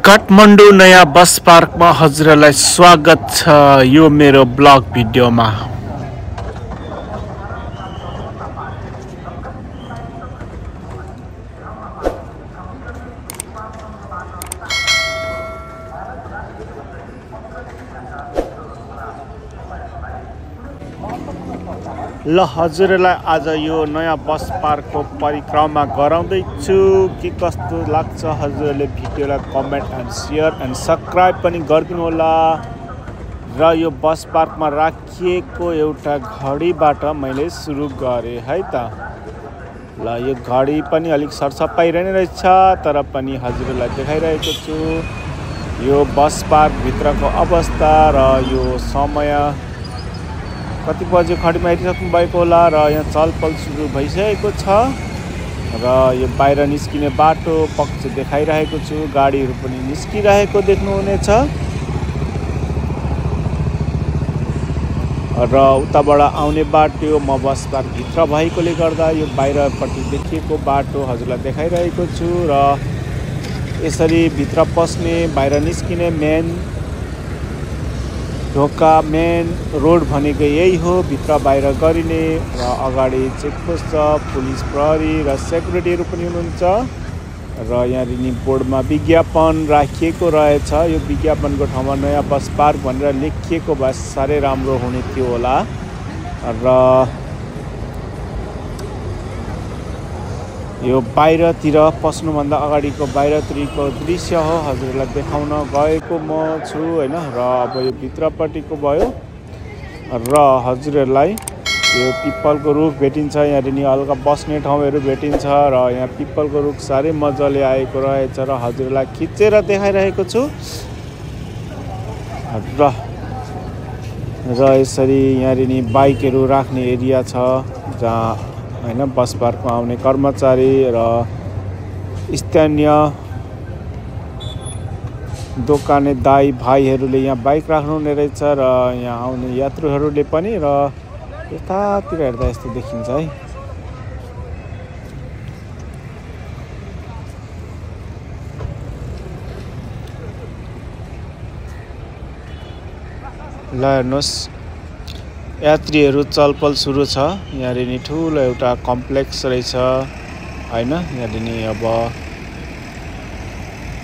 काठमाडौँ नयाँ बस पार्कमा हजुरलाई स्वागत छ यो मेरो ब्लग भिडियोमा। ल हजुरलाई आज यो नयाँ बस पार्कको परिक्रमा गराउँदैछु। के कस्तो लाग्छ हजुरले भिडियोलाई comment and share and subscribe पनि गरिदिनु होला। र यो बस पार्कमा राखिएको एउटा घडीबाट मैले सुरु गरेँ है त। ल यो घडी पनि अलिक सरसफाइ नै रहेछ, तर पनि हजुरलाई देखाइरहेको छु यो बस पार्क भित्रको अवस्था र यो समय कति बजे घडीमा हेरिसक्नु भएको होला। र यहाँ चलपल सुरु भइसकेको छ र यो बाहिर निस्किने बाटो पक्ष देखाइरहेको छु। गाडीहरू पनि निस्किरहेको देख्नुहुनेछ र उताबाट आउने बाटो म बस पार्क भित्र भएकोले गर्दा यो बाहिरपट्टि देखिएको बाटो हजुरलाई देखाइरहेको छु। र यसरी भित्र पस्ने बाहिर निस्किने मेन ढोका मेन रोड भनेको यही हो, भित्र बाहिर गरिने। र अगाडि चेकपोस्ट छ, पुलिस प्रहरी र सेक्युरिटीहरू पनि हुनुहुन्छ। र यहाँ बोर्डमा विज्ञापन राखिएको रहेछ। यो विज्ञापनको ठाउँमा नयाँ बस पार्क भनेर लेखिएको भए साह्रै राम्रो हुने थियो होला। र यो बाहिरतिर पस्नुभन्दा अगाडिको बाहिरतिरको दृश्य हो हजुरलाई देखाउन गएको म छु हैन। र अब यो भित्रपट्टिको भयो र हजुरहरूलाई यो पिपलको रुख भेटिन्छ। यहाँ हल्का बस्ने ठाउँहरू भेटिन्छ र यहाँ पिपलको रुख साह्रै मजाले आएको रहेछ र हजुरलाई खिचेर देखाइरहेको छु। र यसरी यहाँ बाइकहरू राख्ने एरिया छ जहाँ हैन बस पार्कमा आउने कर्मचारी र स्थानीय दोकाने दाई भाइहरूले यहाँ बाइक राख्नुहुने रहेछ र यहाँ आउने यात्रुहरूले पनि। र यतातिर हेर्दा यस्तो देखिन्छ है। ल हेर्नुहोस् यात्रीहरू चलपल सुरु छ। यहाँ ठुलो एउटा कम्प्लेक्स रहेछ हैन। यहाँ अब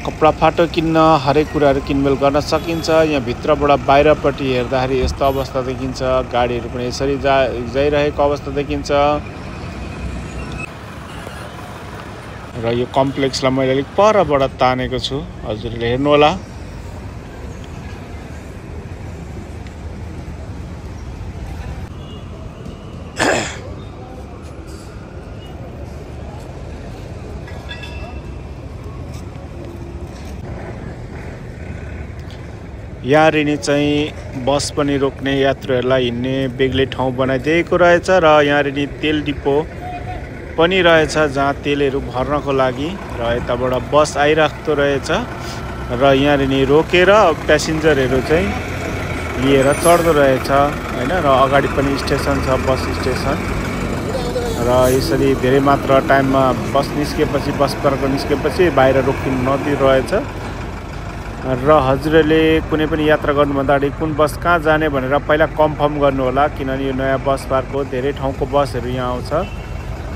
कपडा फाटो किन्न हरेक कुराहरू किनमेल गर्न सकिन्छ। यहाँ भित्रबाट बाहिरपट्टि हेर्दाखेरि यस्तो अवस्था देखिन्छ। गाडीहरू पनि यसरी जाइरहेको अवस्था देखिन्छ। र यो कम्प्लेक्सलाई मैले अलिक परबाट तानेको छु, हजुरले हेर्नुहोला। यहाँ चाहिँ बस पनि रोक्ने यात्रुहरूलाई हिँड्ने बेग्लै ठाउँ बनाइदिएको रहेछ। र यहाँ तेल डिपो पनि रहेछ जहाँ तेलहरू भर्नको लागि र यताबाट बस आइराख्दो रहेछ। र यहाँ रोकेर प्यासेन्जरहरू चाहिँ लिएर चढ्दो रहेछ हैन। र अगाडि पनि स्टेसन छ, बस स्टेसन। र यसरी धेरै मात्रा टाइममा बस निस्केपछि बस पार्क निस्केपछि बाहिर रोकिनु नदिरहेछ। र हजुरले कुनै पनि यात्रा गर्नुभन्दा अगाडि कुन बस कहाँ जाने भनेर पहिला कन्फर्म गर्नु होला, किनभने यो नयाँ बस पार्क हो, धेरै ठाउँको बसहरू यहाँ आउँछ।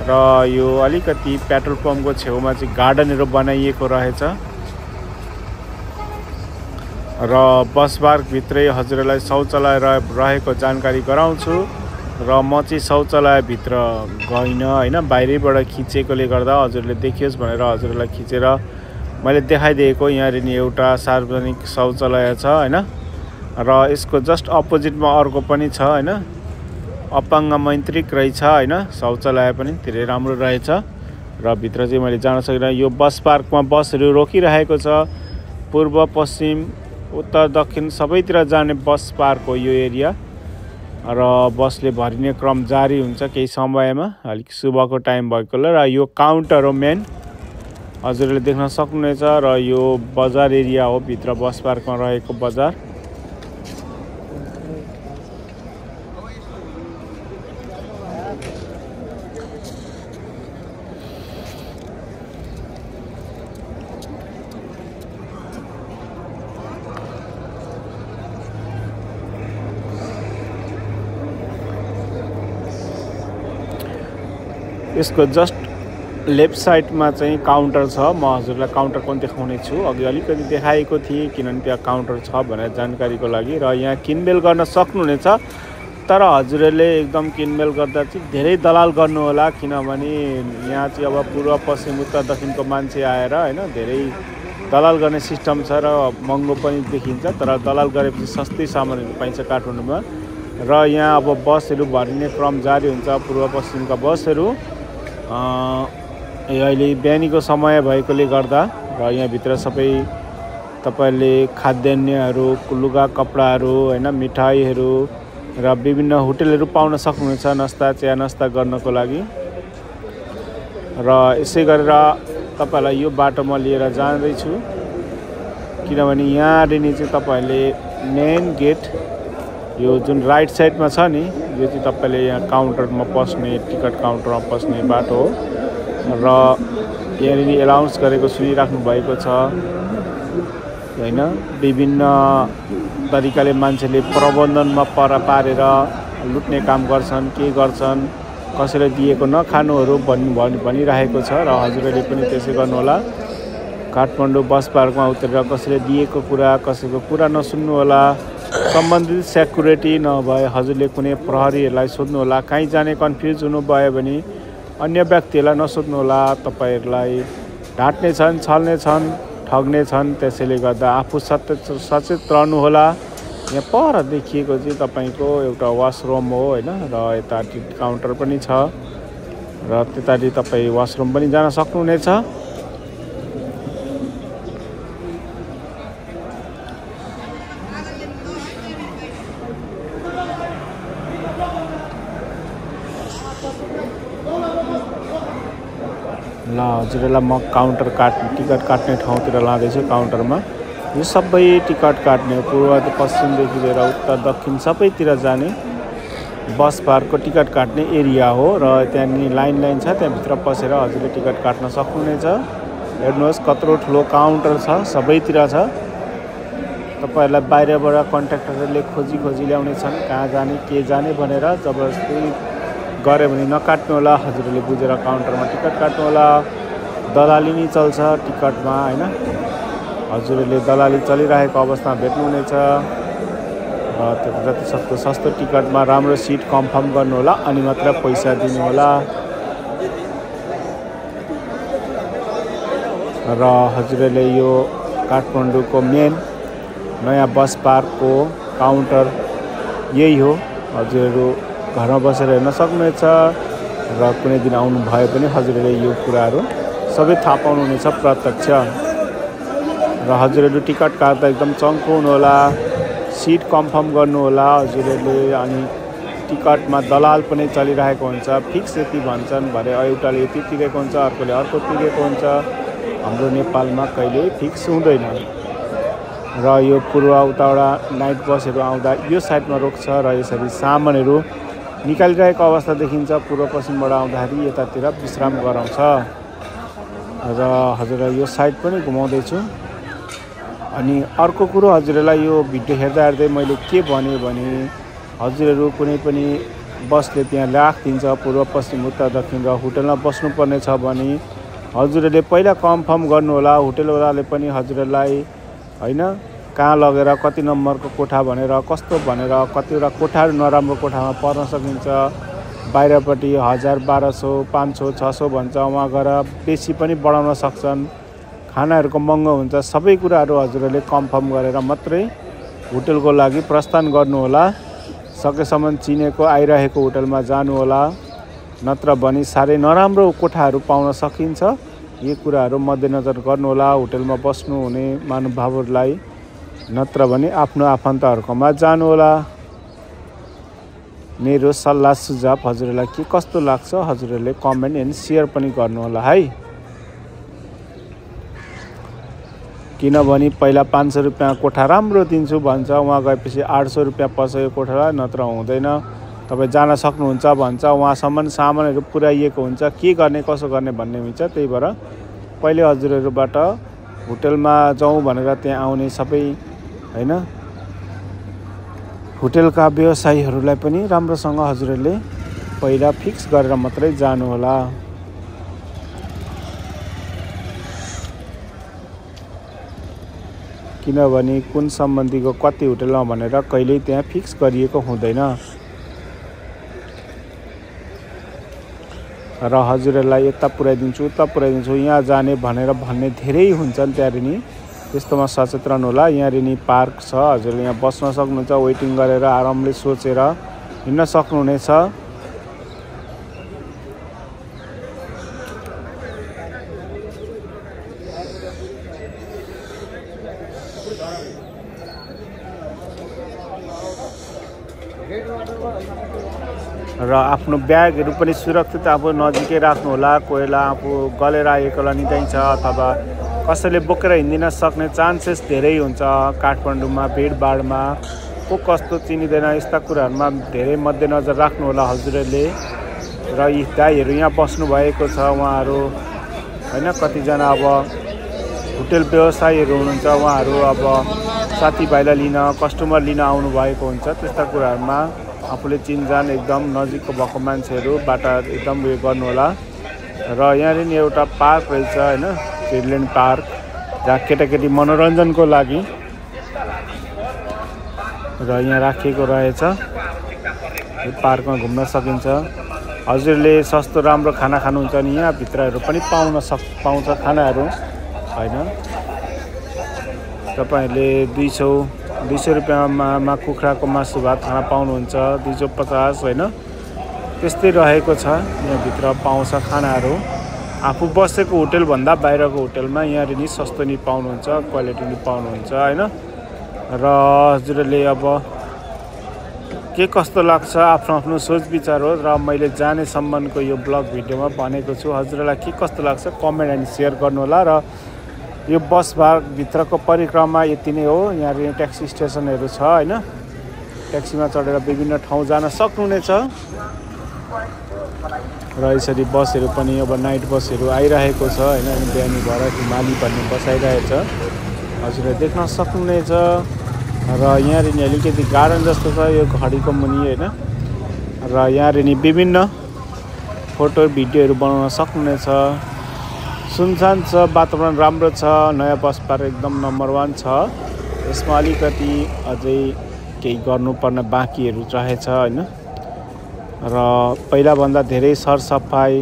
र यो अलिकति पेट्रोल पम्पको छेउमा चाहिँ गार्डनहरू बनाइएको रहेछ। र बस पार्क भित्रै हजुरलाई शौचालय रहेको जानकारी गराउँछु। र म चाहिँ शौचालयभित्र गइनँ हैन, बाहिरैबाट खिचेकोले गर्दा हजुरले देखियोस् भनेर हजुरलाई खिचेर मैले देखाइदिएको। यहाँ एउटा सार्वजनिक शौचालय छ हैन। र यसको जस्ट अपोजिटमा अर्को पनि छ हैन, अपाङ्ग मैत्रिक रहेछ हैन। शौचालय पनि धेरै राम्रो रहेछ। र भित्र चाहिँ मैले जान सकिनँ। यो बस पार्कमा बसहरू रोकिरहेको छ। पूर्व पश्चिम उत्तर दक्षिण सबैतिर जाने बस पार्क हो यो एरिया। र बसले भरिने क्रम जारी हुन्छ केही समयमा, अलिक सुबहको टाइम भएकोले। र यो काउन्टर हो मेन, हजुरले देख्न सक्नुहुनेछ। र यो बजार एरिया हो, भित्र बस पार्कमा रहेको बजार। यसको जस्ट लेफ्ट साइडमा चाहिँ काउन्टर छ। म हजुरलाई काउन्टर पनि देखाउने छु। अघि अलिकति देखाएको थिएँ किनभने त्यहाँ काउन्टर छ भनेर जानकारीको लागि। र यहाँ किनमेल गर्न सक्नुहुनेछ, तर हजुरहरूले एकदम किनमेल गर्दा चाहिँ धेरै दलाल गर्नु होला, किनभने यहाँ चाहिँ अब पूर्व पश्चिम उत्तर दक्षिणको मान्छे आएर हैन धेरै दलाल गर्ने सिस्टम छ र महँगो पनि देखिन्छ। तर दलाल गरेपछि सस्तै सामानहरू पाइन्छ काठमाडौँमा। र यहाँ अब बसहरू भरिने क्रम जारी हुन्छ, पूर्व पश्चिमका बसहरू। अहिले बिहानीको समय भएकोले गर्दा र यहाँभित्र सबै तपाईँले खाद्यान्नहरू, लुगा कपडाहरू हैन, मिठाईहरू र विभिन्न होटलहरू पाउन सक्नुहुन्छ नास्ता चिया नास्ता गर्नको लागि। र यसै गरेर तपाईलाई यो बाटोमा लिएर जाँदैछु, किनभने यहाँदेखि चाहिँ तपाईँहरूले मेन गेट यो जुन राइट साइडमा छ नि, यो चाहिँ तपाईँले यहाँ काउन्टरमा पस्ने, टिकट काउन्टरमा पस्ने बाटो हो। र यहाँनिर एनाउन्स गरेको सुनिराख्नु भएको छ हैन, विभिन्न तरिकाले मान्छेले प्रबन्धनमा पारेर लुट्ने काम गर्छन्, के गर्छन्, कसैले दिएको नखानुहरू भनिरहेको छ। र हजुरहरूले पनि त्यसै गर्नुहोला। काठमाडौँ बस पार्कमा उत्रेर कसैले दिएको कुरा, कसैको कुरा नसुन्नु होला। सम्बन्धित सेक्युरिटी नभए हजुरले कुनै प्रहरीहरूलाई सोध्नु होला। कहीँ जाने कन्फ्युज हुनुभयो भने अन्य व्यक्तिहरूलाई नसोध्नु होला। तपाईँहरूलाई ढाँट्ने छन्, छल्ने छन्, ठग्ने छन्। त्यसैले गर्दा आफू सचेत रहनु होला। यहाँ पर देखिएको चाहिँ तपाईँको एउटा वासरुम हो हैन, र यता काउन्टर पनि छ र त्यतातिर तपाईँ वासरुम पनि जान सक्नुहुनेछ। ल हजुरलाई म टिकट काट्ने ठाउँतिर लाँदैछु। काउन्टरमा यो सबै टिकट काट्ने पूर्व पश्चिमदेखि लिएर उत्तर दक्षिण सबैतिर जाने बस पार्कको टिकट काट्ने एरिया हो। र त्यहाँनिर लाइन छ, त्यहाँभित्र पसेर हजुरले टिकट काट्न सक्नुहुनेछ। हेर्नुहोस् कत्रो ठुलो काउन्टर छ, सबैतिर छ। तपाईँहरूलाई बाहिरबाट कन्ट्र्याक्टरहरूले खोजी ल्याउने छन् कहाँ जाने के जाने भनेर। जबरजस्ती गऱ्यो भने नकाट्नु होला, हजुरहरूले बुझेर काउन्टरमा टिकट काट्नु होला। दलाली नै चल्छ टिकटमा हैन, हजुरहरूले दलाली चलिरहेको अवस्थामा भेट्नुहुनेछ। र त्यो जतिसक्दो सस्तो टिकटमा राम्रो सिट कन्फर्म गर्नु होला, अनि मात्र पैसा दिनु होला। र हजुरहरूले यो काठमाडौँको मेन नयाँ बस पार्कको काउन्टर यही हो। हजुरहरू घरमा बसेर हेर्न सक्नुहुनेछ र कुनै दिन आउनु भयो भने हजुरहरूले यो कुराहरू सबै थाहा पाउनुहुनेछ प्रत्यक्ष। र हजुरहरू टिकट काट्दा एकदम चङ्खो हुनुहोला, सिट कन्फर्म गर्नु होला हजुरहरूले। अनि टिकटमा दलाल पनि चलिरहेको हुन्छ, फिक्स यति भन्छन् भरे एउटाले यति तिरेको हुन्छ, अर्कोले अर्को तिरेको हुन्छ। हाम्रो नेपालमा कहिले फिक्स हुँदैन। र यो पूर्व उताबाट नाइट बसहरू आउँदा यो साइडमा रोक्छ र यसरी सामानहरू निकालिरहेको अवस्था देखिन्छ। पूर्व पश्चिमबाट आउँदाखेरि यतातिर विश्राम गराउँछ। र हजुरलाई यो साइड पनि घुमाउँदैछु। अनि अर्को कुरो हजुरलाई यो भिडियो हेर्दै मैले के भने हजुरहरू कुनै पनि बसले त्यहाँ राखिदिन्छ पूर्व पश्चिम उत्तर दक्षिण र होटलमा बस्नुपर्ने छ भने हजुरहरूले पहिला कन्फर्म गर्नु होला। होटलवालाले पनि हजुरहरूलाई हैन कहाँ लगेर कति नम्बरको कोठा भनेर कस्तो भनेर, कतिवटा कोठाहरू नराम्रो कोठामा पर्न सकिन्छ। बाहिरपट्टि 1000, 1200, 500, 600 भन्छ, वहाँ गएर बेसी पनि बढाउन सक्छन्। खानाहरूको महँगो हुन्छ। सबै कुराहरू हजुरहरूले कन्फर्म गरेर मात्रै होटलको लागि प्रस्थान गर्नु होला। सकेसम्म चिनेको आइरहेको होटलमा जानु होला, नत्र भने साह्रै नराम्रो कोठाहरू पाउन सकिन्छ। यी कुराहरू मध्यनजर गर्नु होला होटलमा बस्नु हुने महानुभावहरूलाई, नत्र भने आफ्नो आफन्तहरूकोमा जानु होला। मेरो सल्लाह सुझाव हजुरहरूलाई के कस्तो लाग्छ हजुरहरूले कमेन्ट एन्ड सेयर पनि गर्नु होला है। किनभने पहिला 500 रुपैयाँ कोठा राम्रो दिन्छु भन्छ, वहाँ गएपछि 800 रुपैयाँ पसेको कोठालाई नत्र हुँदैन, तपाईँ जान सक्नुहुन्छ भन्छ। वहाँसम्म सामानहरू पुर्याइएको हुन्छ, के गर्ने कसो गर्ने भन्ने हुन्छ। त्यही भएर पहिले हजुरहरूबाट होटलमा जाउँ भनेर त्यहाँ आउने सबै हैन होटलका व्यवसायीहरूलाई पनि राम्रोसँग हजुरहरूले पहिला फिक्स गरेर मात्रै जानु होला। किनभने कुन सम्बन्धीको कति होटलमा भनेर कहिल्यै त्यहाँ फिक्स गरिएको हुँदैन र हजुरहरूलाई यता पुर्याइदिन्छु उता पुर्याइदिन्छु यहाँ जाने भनेर भन्ने धेरै हुन्छन् त्यहाँ नि त्यस्तोमा सचेत रहनु होला। यहाँ नि पार्क छ, हजुरले यहाँ बस्न सक्नुहुन्छ, वेटिङ गरेर आरामले सोचेर हिँड्न सक्नुहुनेछ। र आफ्नो ब्यागहरू पनि सुरक्षित आफू नजिकै राख्नु होला। कोहीलाई आफू गलेर आएकोलाई निकाइन्छ अथवा कसैले बोकेर हिँड्दिन सक्ने चान्सेस धेरै हुन्छ काठमाडौँमा भिडभाडमा को कस्तो चिनिँदैन। यस्ता कुराहरूमा धेरै मध्यनजर राख्नु होला हजुरहरूले। र यी दाइहरू यहाँ बस्नु भएको छ, उहाँहरू हैन कतिजना अब होटल व्यवसायीहरू हुनुहुन्छ, उहाँहरू अब साथीभाइलाई लिन कस्टमर लिन आउनु भएको हुन्छ। त्यस्ता कुराहरूमा आफूले चिनजान एकदम नजिकको भएको मान्छेहरूबाट एकदम उयो गर्नु होला। र यहाँ नि एउटा पार्क रहेछ हैन, चिल्ड्रेन पार्क, जहाँ केटाकेटी मनोरञ्जनको लागि र यहाँ राखिएको रहेछ। यो पार्कमा घुम्न सकिन्छ। हजुरले सस्तो राम्रो खाना खानुहुन्छ नि यहाँ भित्रहरू पनि पाउँछ खानाहरू हैन। तपाईहरुले 200 रुपैयाँमा कुखुराको मासु भात खाना पाउनुहुन्छ, 250 हैन। त्यस्तै रहेको छ, यहाँ भित्र पाउँछ खानाहरू। आफू बसेको होटल भन्दा बाहिरको होटलमा यहाँ नि सस्तो नि पाउनुहुन्छ, क्वालिटी नि पाउनुहुन्छ हैन। र हजुरले अब के कस्तो लाग्छ आफ्नो आफ्नो सोच विचार हो। र मैले जाने सम्बन्धको यो ब्लग भिडियोमा भनेको छु, हजुरलाई के कस्तो लाग्छ कमेन्ट अनि शेयर गर्नु होला। र यो बस पार्क भित्रको परिक्रमा यति नै हो। यहाँ ट्याक्सी स्टेसनहरू छ हैन, ट्याक्सीमा चढेर विभिन्न ठाउँ जान सक्नुहुनेछ। र यसरी बसहरू पनि अब नाइट बसहरू आइरहेको छ हैन, बिहानी भएर हिमाली भन्ने बस आइरहेछ, हजुरले देख्न सक्नुहुनेछ। र यहाँ नि अलिकति गार्डन जस्तो छ यो घडीको मुनि हैन। र यहाँ नि विभिन्न फोटो भिडियोहरू बनाउन सक्नुहुनेछ। सुनसान छ, वातावरण राम्रो छ, नयाँ बस पार्क एकदम नम्बर 1 छ। यसमा अलिकति अझै केही गर्नुपर्ने बाँकीहरू रहेछ हैन। र पहिलाभन्दा धेरै सरसफाइ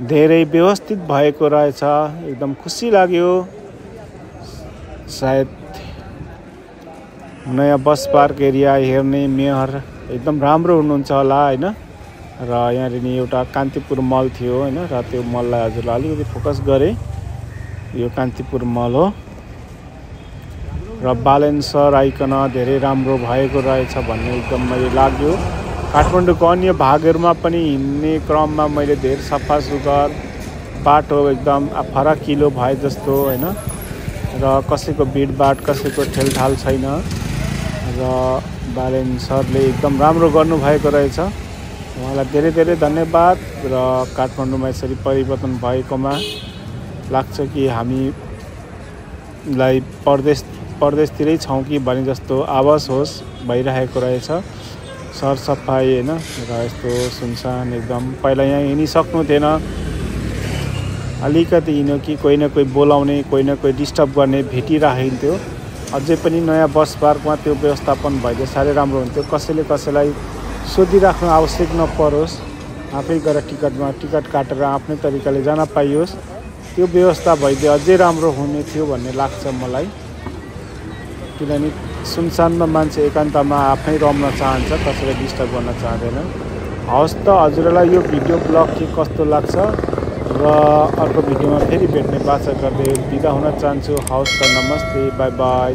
धेरै व्यवस्थित भएको रहेछ, एकदम खुसी लाग्यो। सायद नयाँ बस पार्क एरिया हेर्ने मेयर एकदम राम्रो हुनुहुन्छ होला हैन। र यहाँ नि एउटा कान्तिपुर मल थियो हैन, र त्यो मललाई हजुरले अलिकति फोकस गरे, यो कान्तिपुर मल हो। र बालेन्सर आइकन धेरै राम्रो भएको रहेछ भन्ने एकदम मैले लाग्यो। काठमाडौँको अन्य भागहरूमा पनि हिँड्ने क्रममा मैले धेरै सफा सुग्घर बाटो एकदम फराकिलो भए जस्तो हैन। र कसैको भिडभाड कसैको ठेलठाल छैन। र बालेन्सरले एकदम राम्रो गर्नुभएको रहेछ, उहाँलाई धेरै धेरै धन्यवाद। र काठमाडौँमा यसरी परिवर्तन भएकोमा लाग्छ कि हामीलाई परदेशतिरै छौँ कि भने जस्तो आवाज होस् भइरहेको रहेछ। सरसफाइ हैन, र यस्तो सुनसान एकदम। पहिला यहाँ हिँडिसक्नु थिएन, अलिकति हिँड्यो कि कोही न कोही बोलाउने कोही न कोही डिस्टर्ब गर्ने भेटिराखिन्थ्यो। अझै पनि नयाँ बस पार्कमा त्यो व्यवस्थापन भइदिए साह्रै राम्रो हुन्थ्यो। कसैले कसैलाई सोधिराख्नु आवश्यक नपरोस्, आफै गएर टिकट काटेर आफ्नै तरिकाले जान पाइयोस्, त्यो व्यवस्था भइदिए अझै राम्रो हुने थियो भन्ने लाग्छ मलाई। किनभने सुनसानमा मान्छे एकान्तमा आफ्नै रम्न चाहन्छ, कसैलाई डिस्टर्ब गर्न चाहँदैन। हवस् त, हजुरलाई यो भिडियो ब्लग के कस्तो लाग्छ र अर्को भिडियोमा फेरि भेट्ने बाचा गर्दै बिदा हुन चाहन्छु। हवस् त, नमस्ते, बाई बाई।